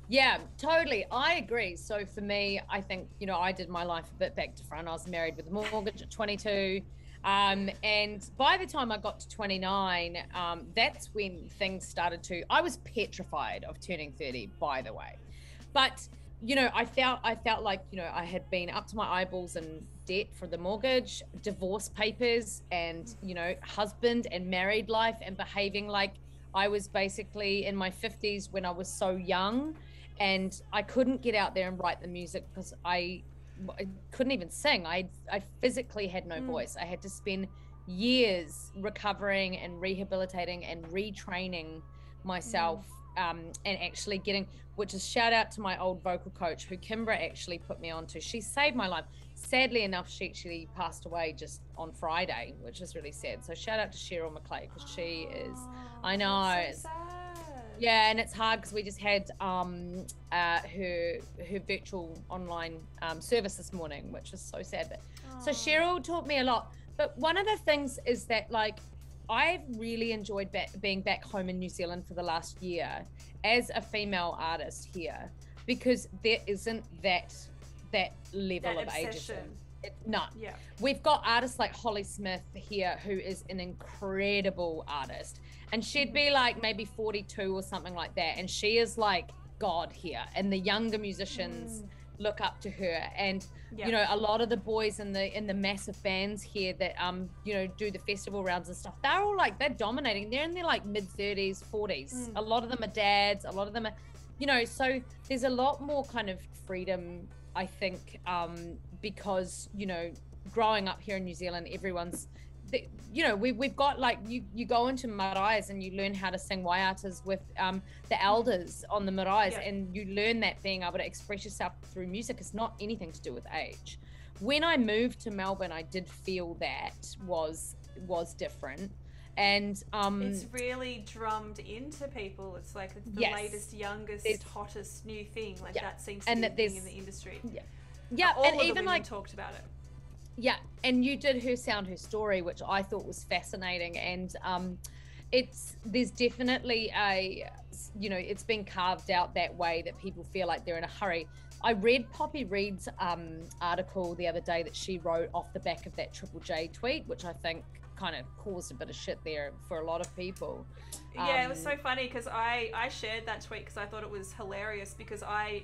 Yeah, totally. I agree. So for me, I think, you know, I did my life a bit back to front. I was married with a mortgage at 22. And by the time I got to 29, that's when things started to, I was petrified of turning 30, by the way. But, you know, I felt like, you know, I had been up to my eyeballs in debt for the mortgage, divorce papers, and, you know, husband and married life, and behaving like I was basically in my 50s when I was so young, and I couldn't get out there and write the music because I couldn't even sing. I physically had no voice. I had to spend years recovering and rehabilitating and retraining myself, and actually getting, which is shout out to my old vocal coach who Kimbra actually put me on to. She saved my life. Sadly enough, she actually passed away just on Friday, which is really sad. So shout out to Cheryl McClay, because she is, I know. So sad. Yeah, and it's hard because we just had her virtual online service this morning, which is so sad. But so Cheryl taught me a lot. But one of the things is that, like, I've really enjoyed being back home in New Zealand for the last year as a female artist here, because there isn't that level of ageism. No. Yeah. We've got artists like Holly Smith here, who is an incredible artist. And she'd be like maybe 42 or something like that. And she is like God here. And the younger musicians look up to her. And, you know, a lot of the boys in the massive bands here that, you know, do the festival rounds and stuff, they're all like, they're dominating. They're in their like mid 30s, 40s. A lot of them are dads. A lot of them are, you know, so there's a lot more kind of freedom, I think, because, you know, growing up here in New Zealand, everyone's, you know, we've got like, you go into maraes and you learn how to sing waiatas with the elders on the maraes, and you learn that being able to express yourself through music is not anything to do with age. When I moved to Melbourne, I did feel that was different. And it's really drummed into people. It's like the latest, youngest, hottest new thing. Like that seems to be the thing in the industry. All and of even the like talked about it. Yeah, and you did Her Sound, Her Story, which I thought was fascinating. And there's definitely a, you know, it's been carved out that way that people feel like they're in a hurry. I read Poppy Reed's article the other day that she wrote off the back of that Triple J tweet, which I think kind of caused a bit of shit there for a lot of people. Yeah, it was so funny because I shared that tweet because I thought it was hilarious, because I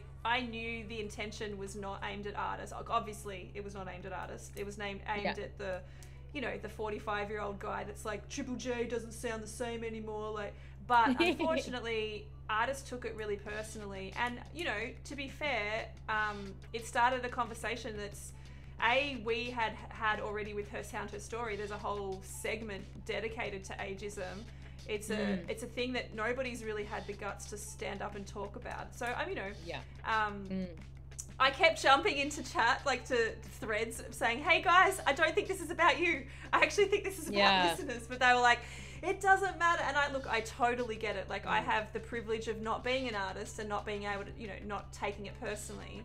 knew the intention was not aimed at artists. Obviously, it was not aimed at artists. It was aimed at the, you know, the 45-year-old guy that's like, Triple J doesn't sound the same anymore. Like, but unfortunately, artists took it really personally. And, you know, to be fair, it started a conversation that's, we had already with Her Sound, Her Story. There's a whole segment dedicated to ageism. It's a thing that nobody's really had the guts to stand up and talk about. So you know, I kept jumping into chat, like to threads saying, "Hey guys, I don't think this is about you. I actually think this is about listeners." But they were like, It doesn't matter. And I totally get it. Like, I have the privilege of not being an artist and not being able to, you know, not taking it personally.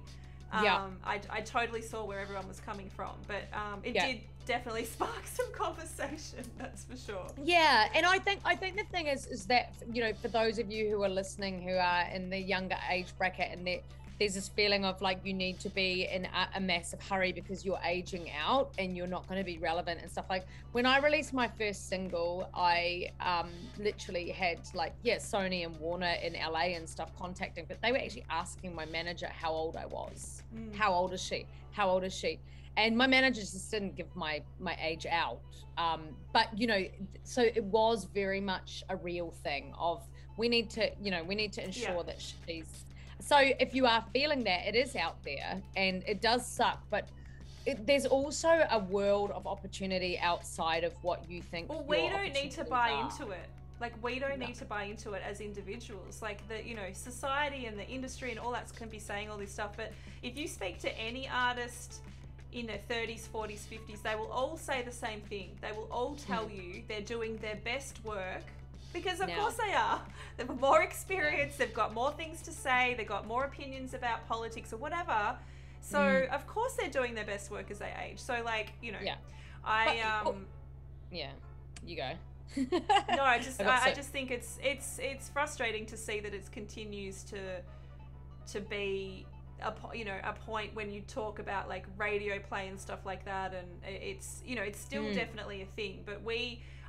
I totally saw where everyone was coming from, but it did definitely spark some conversation, that's for sure. Yeah, and I think the thing is that, you know, for those of you who are listening who are in the younger age bracket, and there's this feeling of like you need to be in a massive hurry because you're aging out and you're not going to be relevant and stuff. Like, when I released my first single, I literally had like, Sony and Warner in LA and stuff contacting, but they were actually asking my manager how old I was. How old is she? How old is she? And my manager just didn't give my age out. But, you know, so it was very much a real thing of we need to ensure that she's. So if you are feeling that, it is out there and it does suck, but there's also a world of opportunity outside of what you think. Well, we don't need to buy into it. Like, we don't need to buy into it as individuals. Like, the, you know, society and the industry and all that can be saying all this stuff. But if you speak to any artist in their 30s, 40s, 50s, they will all say the same thing. They will all tell you they're doing their best work. Because of course they are. They've got more experience, they've got more things to say, they've got more opinions about politics or whatever. So of course they're doing their best work as they age. So, like, you know, you go. No, I just think it's frustrating to see that it continues to be a point when you talk about like radio play and stuff like that, and it's, you know, it's still definitely a thing, but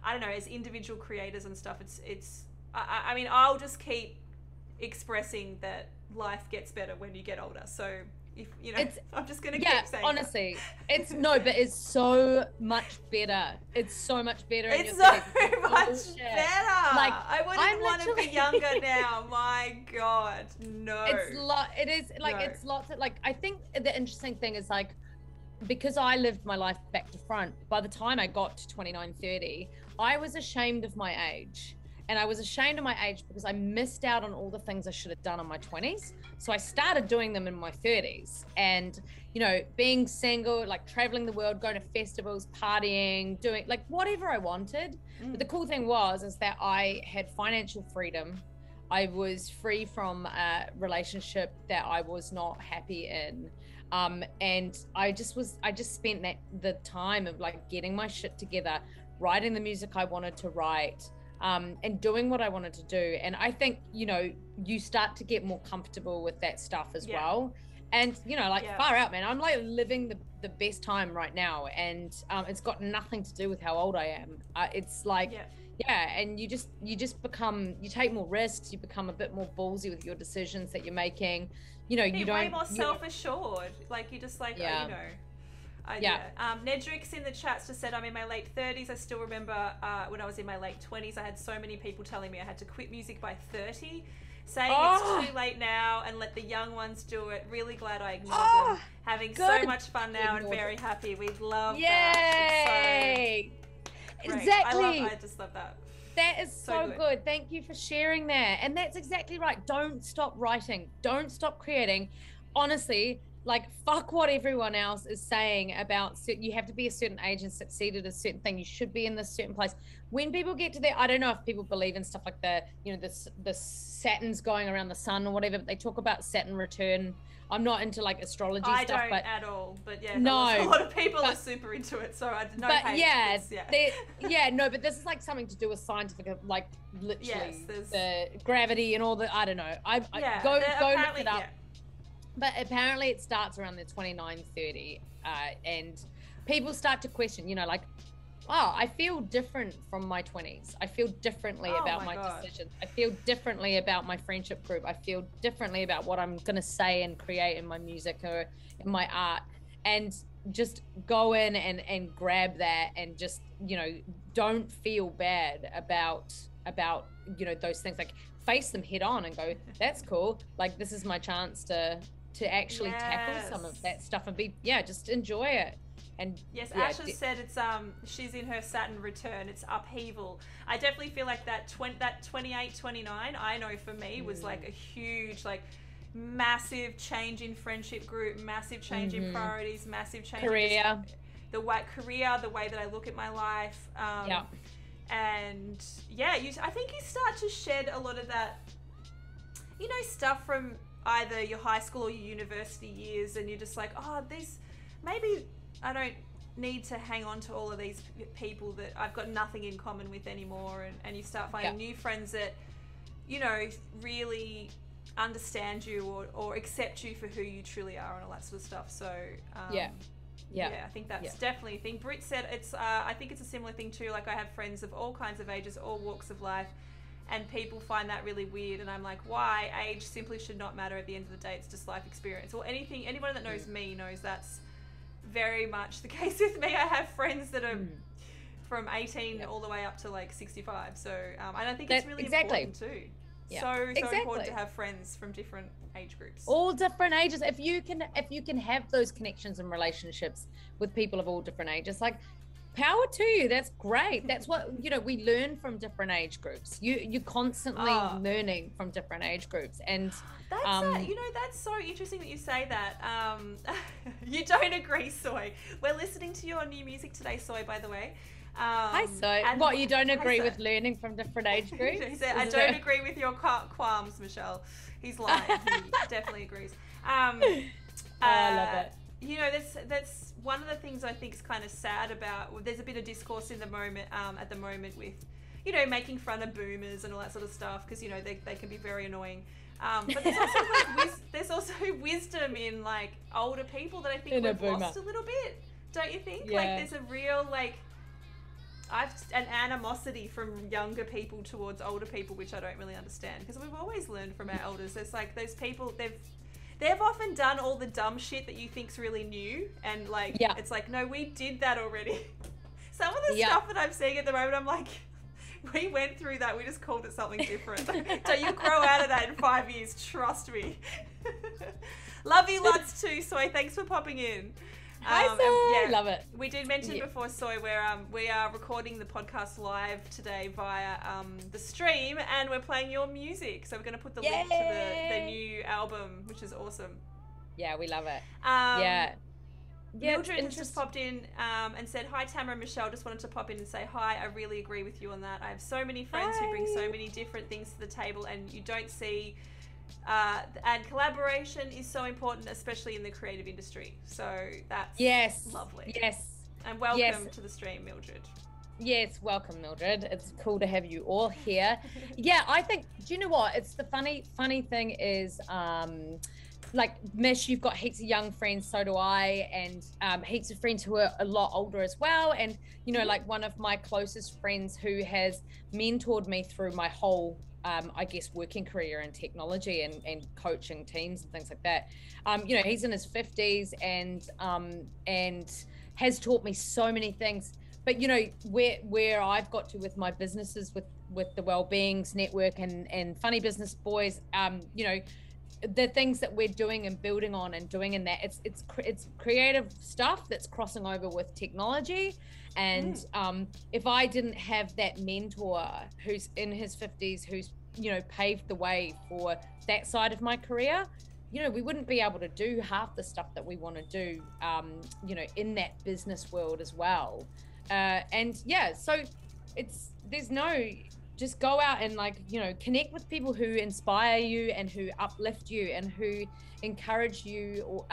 I don't know, as individual creators and stuff, I mean, I'll just keep expressing that life gets better when you get older. So if, you know, I'm just going to keep saying honestly, but it's so much better. It's so much better. It's so much better. Like, I wouldn't want to be younger now. My God, no. It's lots of, like, I think the interesting thing is, like, because I lived my life back to front, by the time I got to 29, 30, I was ashamed of my age. And I was ashamed of my age because I missed out on all the things I should have done in my 20s. So I started doing them in my 30s. And, you know, being single, like traveling the world, going to festivals, partying, doing like whatever I wanted. But the cool thing is that I had financial freedom. I was free from a relationship that I was not happy in. And I just spent the time of like getting my shit together, writing the music I wanted to write, and doing what I wanted to do. And I think, you know, you start to get more comfortable with that stuff as well. And, you know, like far out, man, I'm like living the best time right now. And it's got nothing to do with how old I am. It's like, and you just become, you take more risks, you become a bit more ballsy with your decisions that you're making. You know, you don't. Way more self-assured. like, you just like, you know. Nedrick's in the chats just said, I'm in my late 30s. I still remember when I was in my late 20s, I had so many people telling me I had to quit music by 30, saying it's too late now and let the young ones do it. Really glad I ignored them. Having so much fun now and very happy. We love that. It's so exactly. I just love that. That is so good. Thank you for sharing that. And that's exactly right. Don't stop writing. Don't stop creating. Honestly, like, fuck what everyone else is saying about you have to be a certain age and succeed at a certain thing. You should be in this certain place. When people get to that, I don't know if people believe in stuff like the Saturn's going around the sun or whatever, but they talk about Saturn return. I'm not into like astrology stuff. I don't at all, but a lot of people are super into it, so I don't know. But this is like something to do with scientific, like literally the gravity and all the, I don't know. Go look it up. But apparently it starts around the 29, 30, and people start to question, you know, like, oh, I feel different from my 20s. I feel differently about my decisions. I feel differently about my friendship group. I feel differently about what I'm going to say and create in my music or in my art. And just go in and grab that, and just, you know, don't feel bad about, you know, those things. Like, face them head on and go, that's cool. Like, this is my chance to actually tackle some of that stuff and be, just enjoy it. And Asha said it's she's in her Saturn return. It's upheaval. I definitely feel like that 28, 29, I know for me was like a huge, like, massive change in friendship group, massive change in priorities, massive change in the way that I look at my life. And yeah, I think you start to shed a lot of that, stuff from either your high school or your university years, and you're just like, oh, maybe I don't need to hang on to all of these people that I've got nothing in common with anymore, and you start finding new friends that, really understand you or accept you for who you truly are and all that sort of stuff. So I think that's definitely a thing. Britt said I think it's a similar thing too. Like, I have friends of all kinds of ages, all walks of life, and people find that really weird, and I'm like, why? Age simply should not matter at the end of the day. It's just life experience. Or anyone that knows me knows that's very much the case with me. I have friends that are from 18 all the way up to like 65. So and I think it's really important too. Yeah. So important to have friends from different age groups. All different ages. If you can have those connections and relationships with people of all different ages, like, power to you. That's great. That's what, we learn from different age groups. You're constantly learning from different age groups. And that's that's so interesting that you say that. You don't agree, Soy. We're listening to your new music today, Soy, by the way. Hi, Soy. What, you don't agree with learning from different age groups? He said, I don't agree with your qualms, Michelle. He's lying. He definitely agrees. I love it. That's one of the things I think is kind of sad about. There's a bit of discourse in the moment, at the moment, with, making fun of boomers and all that sort of stuff, because they can be very annoying. But there's also there's also wisdom in like older people that I think we've lost a little bit. Don't you think? Yeah. Like, there's a real an animosity from younger people towards older people, which I don't really understand, because we've always learned from our elders. There's like those people, they've often done all the dumb shit that you think's really new, and it's like, no, we did that already. Some of the stuff that I'm seeing at the moment, I'm like, we went through that, we just called it something different. So you'll grow out of that in 5 years, trust me. Love you lots too, Soy. Thanks for popping in. Hi, Soy. Love it. We did mention before, Soy, we are recording the podcast live today via the stream, and we're playing your music. So we're going to put the link to the new album, which is awesome. Yeah, we love it. Mildred has just popped in and said, hi, Tamma and Michelle. Just wanted to pop in and say hi. I really agree with you on that. I have so many friends who bring so many different things to the table, and you don't see... and collaboration is so important, especially in the creative industry. So that's lovely. Yes. And welcome to the stream, Mildred. Yes, welcome, Mildred. It's cool to have you all here. I think, do you know what? It's the funny thing is, like, Mish, you've got heaps of young friends, so do I, and heaps of friends who are a lot older as well. And, like one of my closest friends who has mentored me through my whole I guess working career in technology and coaching teams and things like that. He's in his 50s and has taught me so many things. But where I've got to with my businesses, with the Wellbeings Network and Funny Business Boys, the things that we're doing and building on and doing in that, it's creative stuff that's crossing over with technology. And if I didn't have that mentor who's in his 50s, who's paved the way for that side of my career, we wouldn't be able to do half the stuff that we want to do in that business world as well. So there's no, just go out and connect with people who inspire you and who uplift you and who encourage you, or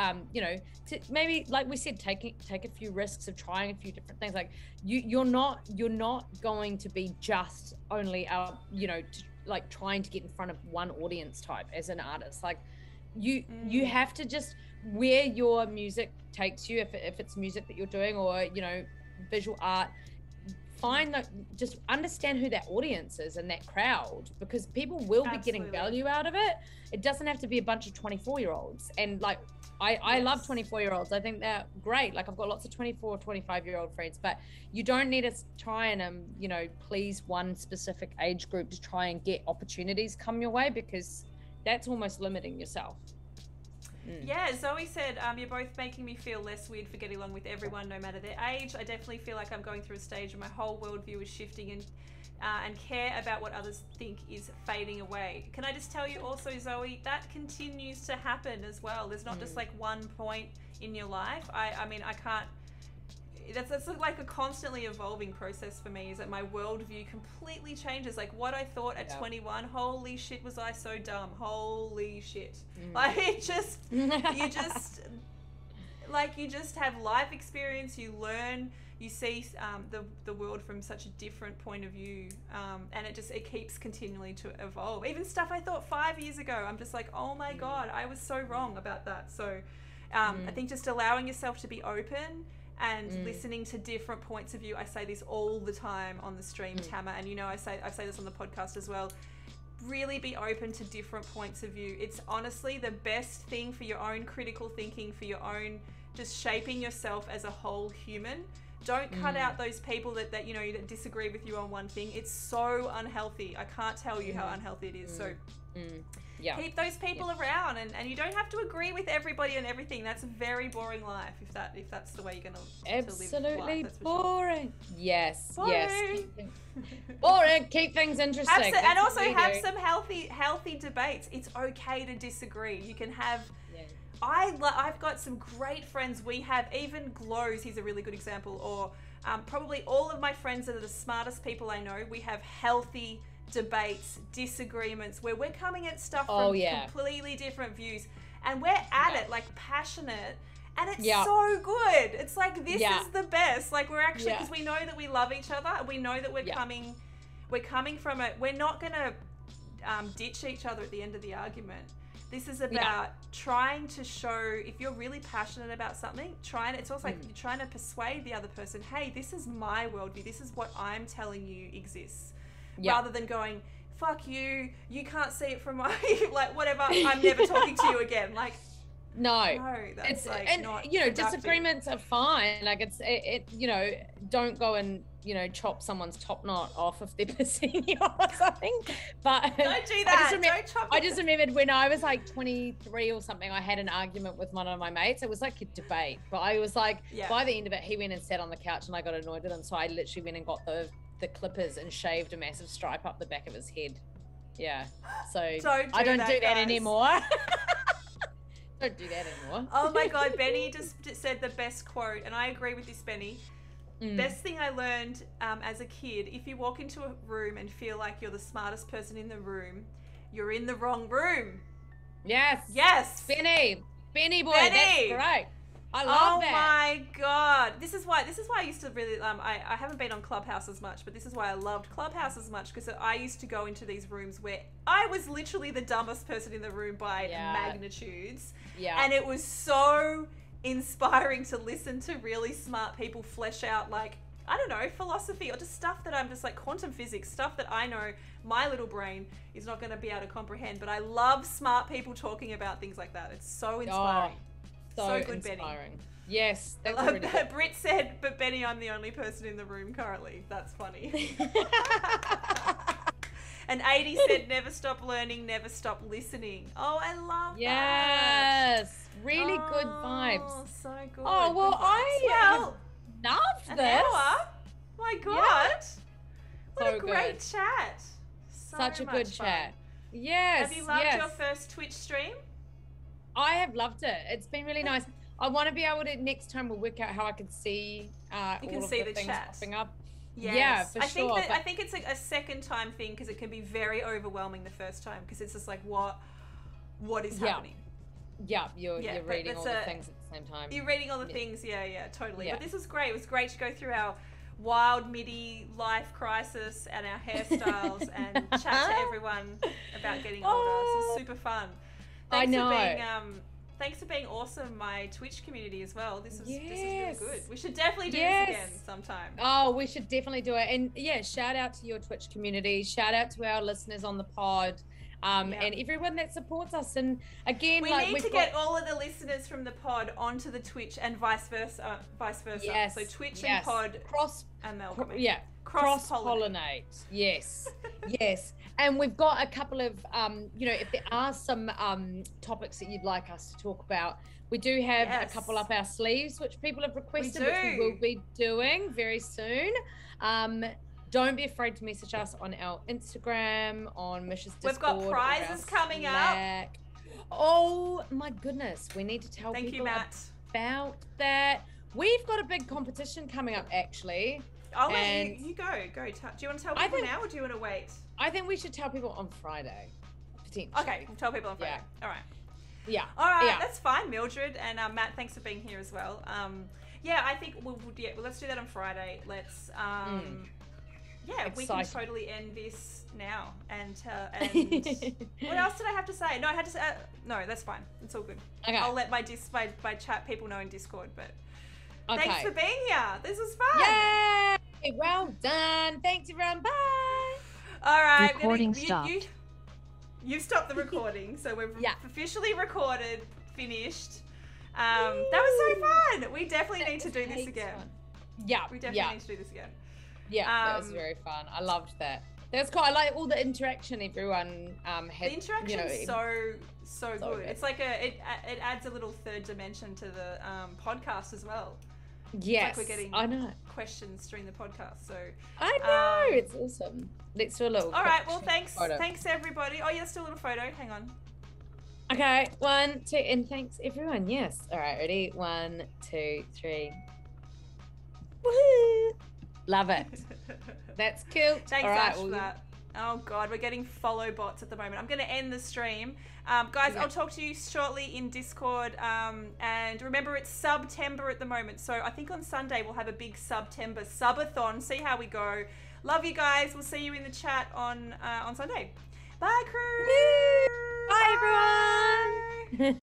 to maybe, like we said, take a few risks of trying a few different things. Like you're not going to be just only trying to get in front of one audience type as an artist. Like you have to just, where your music takes you, if it's music that you're doing, or visual art, find that, just understand who that audience is and that crowd, because people will be getting value out of it. It doesn't have to be a bunch of 24-year-olds. And I love 24-year-olds. I think they're great. Like, I've got lots of 24, 25-year-old friends, but you don't need to try and please one specific age group to try and get opportunities come your way, because that's almost limiting yourself. Yeah, Zoe said, you're both making me feel less weird for getting along with everyone, no matter their age. I definitely feel like I'm going through a stage where my whole worldview is shifting, and care about what others think is fading away. Can I just tell you also, Zoe, that continues to happen as well. There's not just like one point in your life. I mean, I can't, that's like a constantly evolving process for me, is that my worldview completely changes. Like what I thought at 21, holy shit, was I so dumb. Holy shit. Like it just, you just have life experience, you learn, you see the world from such a different point of view, and it keeps continually to evolve. Even stuff I thought 5 years ago, I'm just like, oh my God, I was so wrong about that. So I think just allowing yourself to be open and listening to different points of view. I say this all the time on the stream, Tamma, and I say this on the podcast as well. Really be open to different points of view. It's honestly the best thing for your own critical thinking, for your own just shaping yourself as a whole human. Don't cut out those people that that disagree with you on one thing. It's so unhealthy. I can't tell you how unhealthy it is. So keep those people around, and you don't have to agree with everybody and everything. That's a very boring life if that's the way you're gonna absolutely live life, boring. Sure. Yes, boring. yes. Boring. Keep things interesting. And also have some healthy debates. It's okay to disagree. You can have. I've got some great friends. We have even Glows. He's a really good example. Or probably all of my friends that are the smartest people I know. We have healthy debates, disagreements, where we're coming at stuff from completely different views, and we're at it like passionate, and it's so good. It's like this is the best. Like we're actually, because we know that we love each other, and we know that we're coming from it. We're not gonna ditch each other at the end of the argument. This is about trying to show, if you're really passionate about something, it's also like you're trying to persuade the other person, hey, this is my worldview, this is what I'm telling you exists. Rather than going, fuck you, you can't see it from my, like, whatever, I'm never talking to you again. Like, no, that's it's like and not disagreements are fine. Like it don't go and chop someone's top knot off if they're pissing you off or something. But don't do that. I just remembered when I was like 23 or something, I had an argument with one of my mates. It was like a debate, but I was like, by the end of it, he went and sat on the couch, and I got annoyed with him. So I literally went and got the clippers and shaved a massive stripe up the back of his head. Yeah. So I don't do that anymore. Don't do that anymore. Oh my God, Benny just said the best quote, and I agree with this, Benny. Best thing I learned as a kid, if you walk into a room and feel like you're the smartest person in the room, you're in the wrong room. Yes. Benny boy, that's great. I love that. Oh my God. This is why I used to really, I haven't been on Clubhouse as much, but this is why I loved Clubhouse as much, because I used to go into these rooms where I was literally the dumbest person in the room by magnitudes. Yeah. And it was so inspiring to listen to really smart people flesh out, like, I don't know, philosophy or just stuff that I'm just like quantum physics, stuff that I know my little brain is not going to be able to comprehend. But I love smart people talking about things like that. It's so inspiring. So good, inspiring. Benny. Yes, that's really good. Britt said, but Benny, I'm the only person in the room currently. That's funny. And 80 said, never stop learning, never stop listening. Oh, I love that. Yes, really good vibes. Oh, so good. Oh, well, I love an this. hour? My God. Yeah. What a great chat. Such a good chat. Yes. Have you loved your first Twitch stream? I have loved it. It's been really nice. I want to be able to, next time we'll work out how I can see all of the things popping up. Yes. Yeah, for sure. I think it's a second time thing, because it can be very overwhelming the first time, because it's just like, what is happening? Yeah, you're reading all the things at the same time. You're reading all the things, totally. Yeah. But this was great. It was great to go through our wild MIDI life crisis and our hairstyles and chat to everyone about getting older. This was super fun. Thanks for being awesome, my Twitch community as well. This is really good. We should definitely do this again sometime. Oh, we should definitely do it. And shout out to your Twitch community. Shout out to our listeners on the pod. And everyone that supports us. And again, we need to get all of the listeners from the pod onto the Twitch and vice versa. Yes. So Twitch and pod cross-pollinate. Yes. Yes. And we've got a couple of, if there are some topics that you'd like us to talk about, we do have a couple up our sleeves, which people have requested, which we will be doing very soon. Don't be afraid to message us on our Instagram, on Mish's Discord. We've got prizes coming up. Oh my goodness. We need to tell people about that. We've got a big competition coming up, actually. I'll let you go. Do you want to tell people now, or do you want to wait? I think we should tell people on Friday, potentially. Okay, we'll tell people on Friday. Yeah. All right. Yeah. All right, yeah. That's fine, Mildred and Matt. Thanks for being here as well. Yeah, I think well, let's do that on Friday. Let's yeah, we can totally end this now. And what else did I have to say? No, I had to say no. That's fine. It's all good. Okay. I'll let my chat people know in Discord. But okay. Thanks for being here. This was fun. Yay! Well done. Thanks, everyone. Bye. All right. Recording stopped. You stopped the recording, so we've officially recorded, finished. That was so fun. We definitely need to do this again. Yeah. We definitely need to do this again. Yeah, that was very fun. I loved that. That's cool. I like all the interaction everyone had. The interaction's so good. It's like it adds a little third dimension to the podcast as well. Yes, it's like we're getting I know questions during the podcast. So I know it's awesome. Let's do a little. All right. Well, thanks everybody. Oh yeah, still a little photo. Hang on. Okay, 1, 2, and thanks everyone. Yes. All right, ready? 1, 2, 3. Woohoo! Love it. That's cool. Thanks, Ash, for that. Oh God, we're getting follow bots at the moment. I'm going to end the stream. Guys, I'll talk to you shortly in Discord. And remember, it's Subtember at the moment. So I think on Sunday we'll have a big Subtember subathon. See how we go. Love you guys. We'll see you in the chat on Sunday. Bye, crew. Bye, everyone.